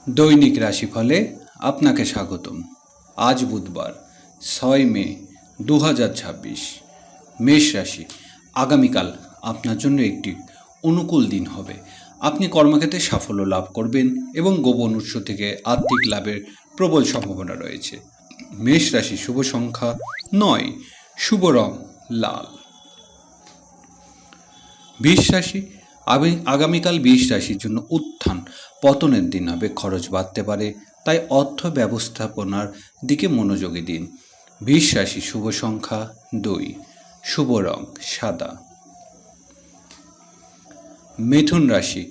দৈনিক রাশিফলে আপনাকে স্বাগতম। আজ বুধবার 6 মে 2026। মেষ রাশি, আগামীকাল আপনার জন্য একটি অনুকূল দিন হবে। আপনি কর্মক্ষেত্রে সাফল্য লাভ করবেন এবং গোপন উৎস থেকে আর্থিক লাভের প্রবল সম্ভাবনা রয়েছে। মেষ রাশি, শুভ সংখ্যা 9, শুভ রং লাল। বৃষ রাশি, আগামীকাল বৃষ রাশির জন্য উত্থান পতনের দিন হবে। খরচ বাড়তে পারে, তাই অর্থ ব্যবস্থাপনার দিকে মনোযোগী দিন। বৃষ রাশি, শুভ সংখ্যা 2, শুভ রং সাদা। মিথুন রাশি,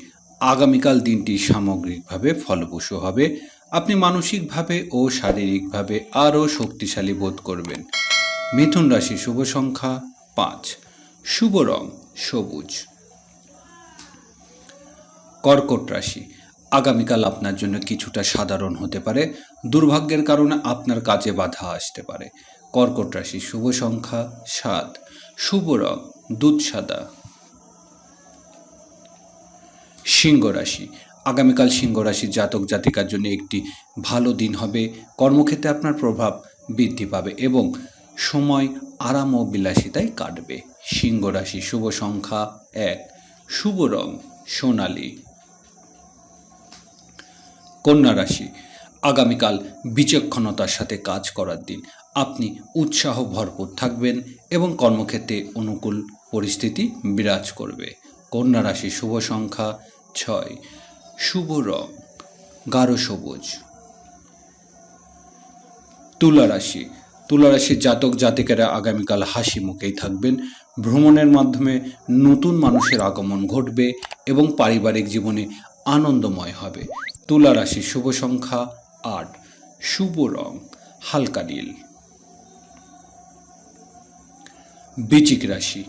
আগামীকাল দিনটি সামগ্রিকভাবে ফলপ্রসূ হবে। আপনি মানসিকভাবে ও শারীরিকভাবে আরও শক্তিশালী বোধ করবেন। মিথুন রাশি, শুভ সংখ্যা 5, শুভ রং সবুজ। কর্কট রাশি, আগামীকাল আপনার জন্য কিছুটা সাধারণ হতে পারে। দুর্ভাগ্যের কারণে আপনার কাজে বাধা আসতে পারে। কর্কট রাশি, শুভ সংখ্যা 7, শুভ রং দুধ সাদা। সিংহ রাশি, আগামীকাল সিংহ রাশির জাতক জাতিকার জন্য একটি ভালো দিন হবে। কর্মক্ষেত্রে আপনার প্রভাব বৃদ্ধি পাবে এবং সময় আরাম ও বিলাসিতায় কাটবে। সিংহ রাশি, শুভ সংখ্যা 1, শুভ রং সোনালী। কন্যা রাশি, আগামীকাল বিচক্ষণতার সাথে কাজ করার দিন। আপনি উৎসাহ ভরপুর থাকবেন এবং কর্মক্ষেত্রে অনুকূল পরিস্থিতি বিরাজ করবে। কন্যা রাশি, শুভ সংখ্যা 6, শুভ রং গাঢ় সবুজ। তুলা রাশি, তুলা রাশির জাতক জাতিকারা আগামীকাল হাসি মুখেই থাকবেন। ভ্রমণের মাধ্যমে নতুন মানুষের আগমন ঘটবে এবং পারিবারিক জীবনে আনন্দময় হবে। তুলা রাশি, শুভ সংখ্যা 8, শুভ রং হালকা নীল। বৃশ্চিক রাশি,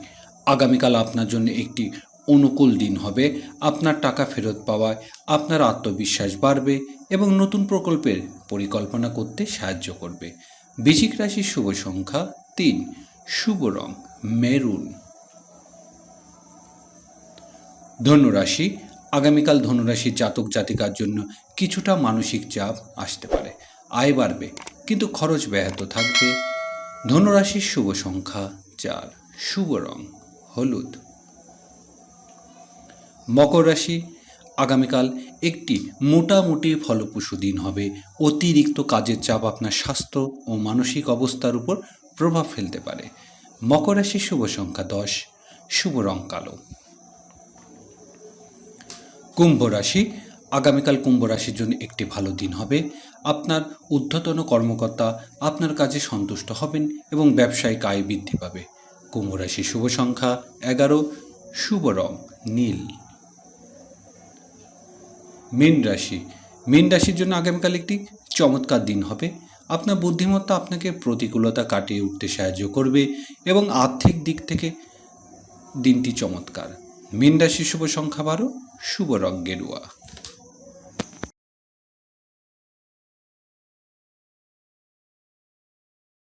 আগামীকাল আপনার জন্য একটি অনুকূল দিন হবে। আপনার টাকা ফেরত পাওয়ায় আপনার আত্মবিশ্বাস বাড়বে এবং নতুন প্রকল্পের পরিকল্পনা করতে সাহায্য করবে। বৃশ্চিক রাশির শুভ সংখ্যা 3, শুভ রং মেরুন। ধনুরাশি, আগামীকাল ধনুরাশির জাতক জাতিকার জন্য কিছুটা মানসিক চাপ আসতে পারে। আয় বাড়বে কিন্তু খরচ ব্যাহত থাকবে। ধনুরাশির শুভ সংখ্যা 4, শুভ রং হলুদ। মকর রাশি, আগামীকাল একটি মোটামুটি ফলপ্রসূ দিন হবে। অতিরিক্ত কাজের চাপ আপনার স্বাস্থ্য ও মানসিক অবস্থার উপর প্রভাব ফেলতে পারে। মকর রাশির শুভ সংখ্যা 10, শুভ রং কালো। কুম্ভ রাশি, আগামীকাল কুম্ভ রাশির জন্য একটি ভালো দিন হবে। আপনার ঊর্ধ্বতন কর্মকর্তা আপনার কাজে সন্তুষ্ট হবেন এবং ব্যবসায়িক আয় বৃদ্ধি পাবে। কুম্ভ রাশির শুভ সংখ্যা 11, শুভ রং নীল। মীন রাশি, মীন রাশির জন্য আগামীকাল একটি চমৎকার দিন হবে। আপনার বুদ্ধিমত্তা আপনাকে প্রতিকূলতা কাটিয়ে উঠতে সাহায্য করবে এবং আর্থিক দিক থেকে দিনটি চমৎকার। মীন রাশির শুভ সংখ্যা 12, শুভ রং গেরুয়া।